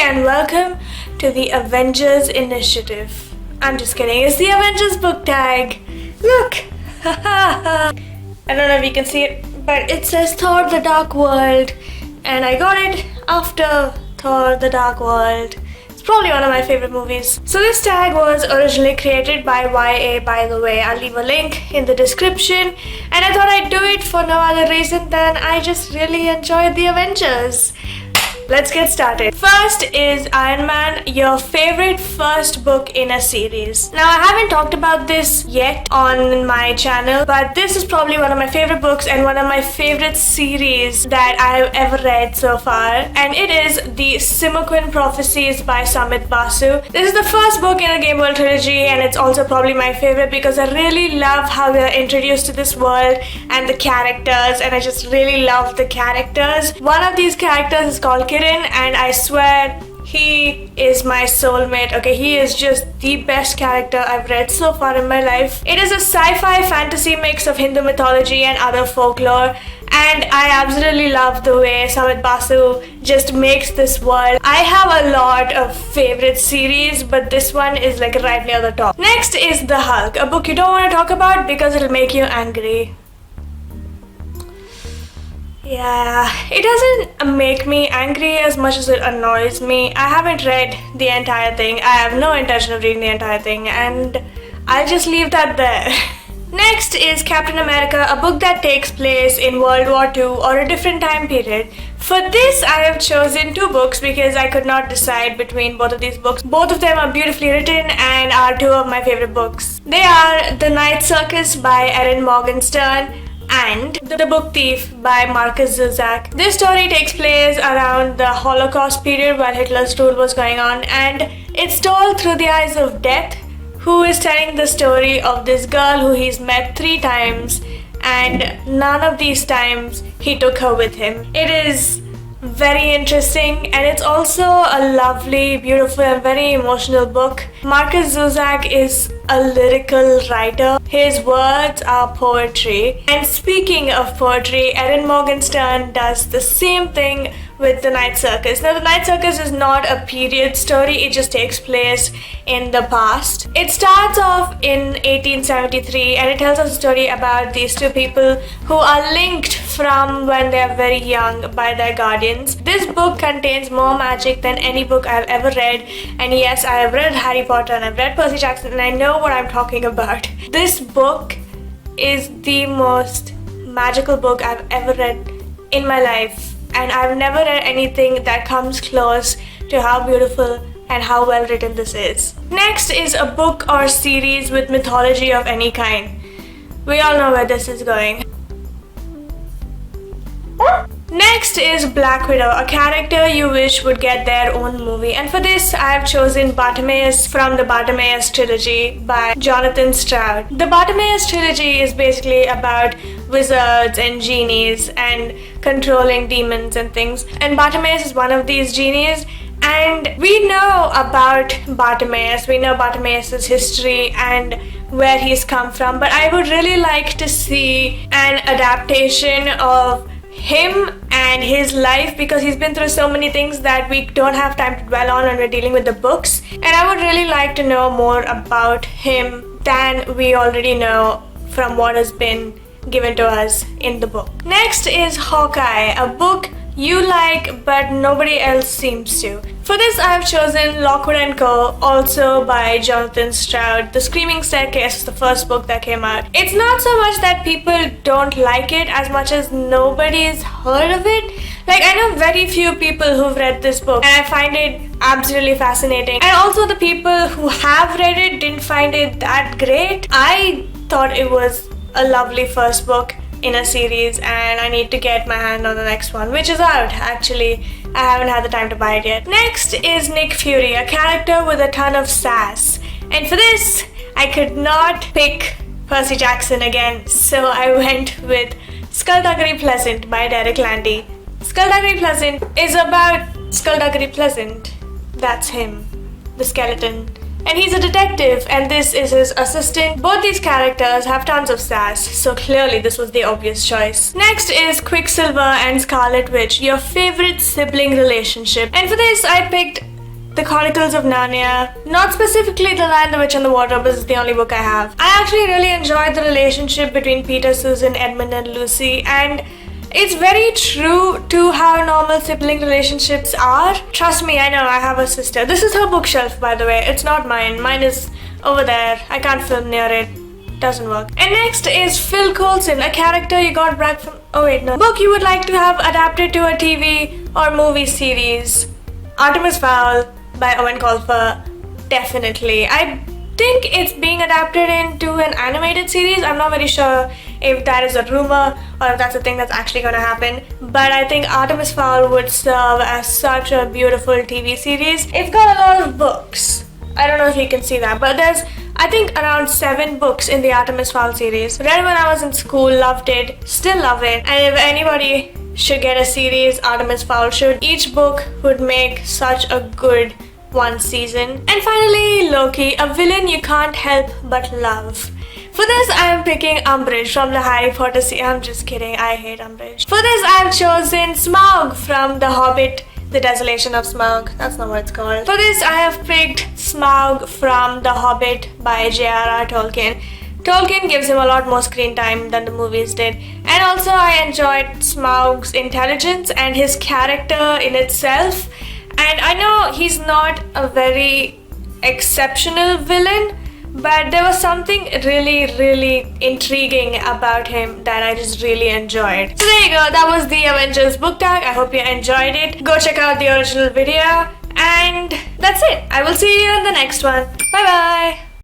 and welcome to the Avengers Initiative. I'm just kidding, it's the Avengers Book Tag. Look! I don't know if you can see it, but it says Thor the Dark World, and I got it after Thor the Dark World. It's probably one of my favorite movies. So this tag was originally created by YA, by the way. I'll leave a link in the description, and I thought I'd do it for no other reason than I just really enjoyed the Avengers. Let's get started. First is Iron Man, your favorite first book in a series. Now, I haven't talked about this yet on my channel, but this is probably one of my favorite books and one of my favorite series that I've ever read so far. And it is the Simoquin Prophecies by Samit Basu. This is the first book in the Game World trilogy, and it's also probably my favorite because I really love how we're introduced to this world and the characters, and I just really love the characters. One of these characters is called Kiran, and I swear he is my soulmate. Okay, he is just the best character I've read so far in my life. It is a sci-fi fantasy mix of Hindu mythology and other folklore, and I absolutely love the way Samit Basu just makes this world. I have a lot of favorite series, but this one is like right near the top. Next is The Hulk, a book you don't want to talk about because it'll make you angry. Yeah, it doesn't make me angry as much as it annoys me. I haven't read the entire thing. I have no intention of reading the entire thing, and I'll just leave that there. Next is Captain America, a book that takes place in World War II or a different time period. For this, I have chosen two books because I could not decide between both of these books. Both of them are beautifully written and are two of my favorite books. They are The Night Circus by Erin Morgenstern and The Book Thief by Marcus Zusak. This story takes place around the Holocaust period while Hitler's rule was going on, and it's told through the eyes of Death, who is telling the story of this girl who he's met 3 times, and none of these times he took her with him. It is very interesting, and it's also a lovely, beautiful, and very emotional book. Marcus Zusak is a lyrical writer. His words are poetry. And speaking of poetry, Erin Morgenstern does the same thing with The Night Circus. Now, The Night Circus is not a period story, it just takes place in the past. It starts off in 1873, and it tells us a story about these two people who are linked from when they are very young by their guardians. This book contains more magic than any book I've ever read, and yes, I have read Harry Potter and I've read Percy Jackson, and I know what I'm talking about. This book is the most magical book I've ever read in my life, and I've never read anything that comes close to how beautiful and how well written this is. Next is a book or series with mythology of any kind. We all know where this is going. Next is Black Widow, a character you wish would get their own movie, and for this I have chosen Bartimaeus from the Bartimaeus trilogy by Jonathan Stroud. The Bartimaeus trilogy is basically about wizards and genies and controlling demons and things, and Bartimaeus is one of these genies. And we know about Bartimaeus, we know Bartimaeus' history and where he's come from, but I would really like to see an adaptation of him and his life, because he's been through so many things that we don't have time to dwell on when we're dealing with the books, and I would really like to know more about him than we already know from what has been given to us in the book. Next is Hawkeye, a book you like but nobody else seems to. For this I have chosen Lockwood & Co., also by Jonathan Stroud. The Screaming Staircase is the first book that came out. It's not so much that people don't like it as much as nobody's heard of it. Like, I know very few people who've read this book, and I find it absolutely fascinating. And also the people who have read it didn't find it that great. I thought it was a lovely first book in a series, and I need to get my hand on the next one, which is out actually. I haven't had the time to buy it yet. Next is Nick Fury, a character with a ton of sass, and for this I could not pick Percy Jackson again, so I went with Skullduggery Pleasant by Derek Landy. Skullduggery Pleasant is about Skullduggery Pleasant. That's him, the skeleton. And he's a detective, and this is his assistant. Both these characters have tons of sass, so clearly this was the obvious choice. Next is Quicksilver and Scarlet Witch, your favorite sibling relationship. And for this I picked The Chronicles of Narnia. Not specifically The Lion, the Witch and the Wardrobe is the only book I have. I actually really enjoyed the relationship between Peter, Susan, Edmund and Lucy, and it's very true to how normal sibling relationships are. Trust me, I know, I have a sister. This is her bookshelf, by the way. It's not mine. Mine is over there. I can't film near it. Doesn't work. And next is Phil Coulson, a character you got back from... Oh wait, no. Book you would like to have adapted to a TV or movie series. Artemis Fowl by Owen Colfer. Definitely. I think it's being adapted into an animated series. I'm not very sure if that is a rumor or if that's a thing that's actually going to happen. But I think Artemis Fowl would serve as such a beautiful TV series. It's got a lot of books. I don't know if you can see that, but there's I think around 7 books in the Artemis Fowl series. Read when I was in school, loved it, still love it. And if anybody should get a series, Artemis Fowl should. Each book would make such a good one season. And finally, Loki, a villain you can't help but love. For this, I am picking Umbridge from the Harry Potter series. I'm just kidding, I hate Umbridge. For this, I have chosen Smaug from The Hobbit, The Desolation of Smaug. That's not what it's called. For this, I have picked Smaug from The Hobbit by J.R.R. Tolkien. Tolkien gives him a lot more screen time than the movies did. And also, I enjoyed Smaug's intelligence and his character in itself. And I know he's not a very exceptional villain, but there was something really intriguing about him that I just really enjoyed. So there you go, that was the Avengers Book Tag. I hope you enjoyed it. Go check out the original video. And that's it. I will see you in the next one. Bye bye.